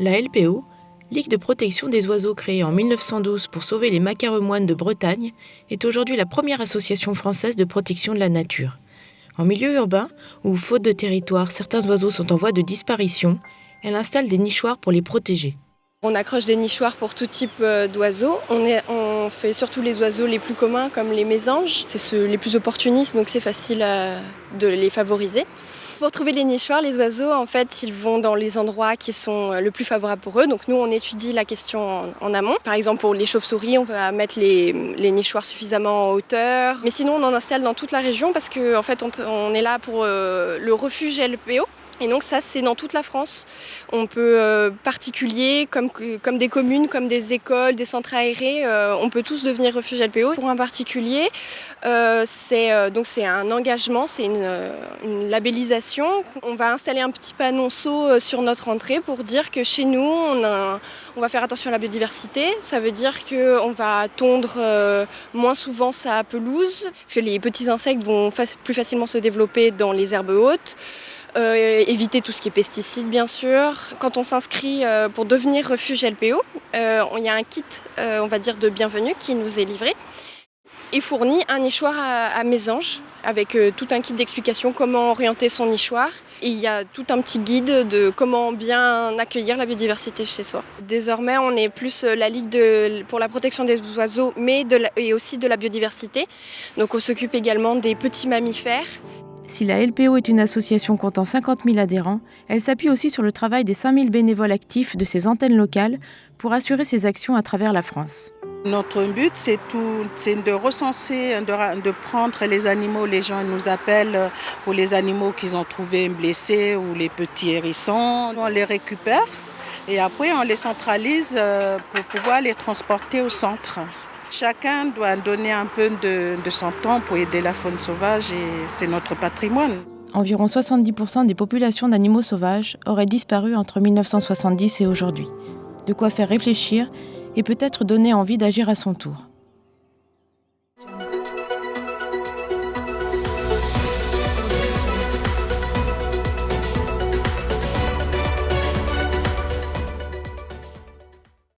La LPO, Ligue de protection des oiseaux créée en 1912 pour sauver les macaremoines de Bretagne, est aujourd'hui la première association française de protection de la nature. En milieu urbain, où faute de territoire, certains oiseaux sont en voie de disparition, elle installe des nichoirs pour les protéger. On accroche des nichoirs pour tout type d'oiseaux. On fait surtout les oiseaux les plus communs comme les mésanges. C'est ceux les plus opportunistes, donc c'est facile de les favoriser. Pour trouver les nichoirs, les oiseaux, en fait, ils vont dans les endroits qui sont le plus favorables pour eux. Donc nous, on étudie la question en amont. Par exemple, pour les chauves-souris, on va mettre les nichoirs suffisamment en hauteur. Mais sinon, on en installe dans toute la région parce qu'en fait, on est là pour le refuge LPO. Et donc ça, c'est dans toute la France. On peut, particuliers, comme des communes, comme des écoles, des centres aérés, on peut tous devenir refuge LPO. Pour un particulier, c'est un engagement, c'est une labellisation. On va installer un petit panonceau sur notre entrée pour dire que chez nous, on va faire attention à la biodiversité. Ça veut dire qu'on va tondre moins souvent sa pelouse, parce que les petits insectes vont plus facilement se développer dans les herbes hautes. Éviter tout ce qui est pesticides, bien sûr. Quand on s'inscrit pour devenir refuge LPO, il y a un kit, on va dire, de bienvenue qui nous est livré et fournit un nichoir à mésanges avec tout un kit d'explications comment orienter son nichoir. Et il y a tout un petit guide de comment bien accueillir la biodiversité chez soi. Désormais, on est plus la Ligue pour la protection des oiseaux, et aussi de la biodiversité. Donc on s'occupe également des petits mammifères. Si la LPO est une association comptant 50 000 adhérents, elle s'appuie aussi sur le travail des 5 000 bénévoles actifs de ses antennes locales pour assurer ses actions à travers la France. Notre but, c'est de recenser, de prendre les animaux. Les gens nous appellent pour les animaux qu'ils ont trouvés blessés ou les petits hérissons. On les récupère et après on les centralise pour pouvoir les transporter au centre. Chacun doit donner un peu de son temps pour aider la faune sauvage et c'est notre patrimoine. Environ 70% des populations d'animaux sauvages auraient disparu entre 1970 et aujourd'hui. De quoi faire réfléchir et peut-être donner envie d'agir à son tour.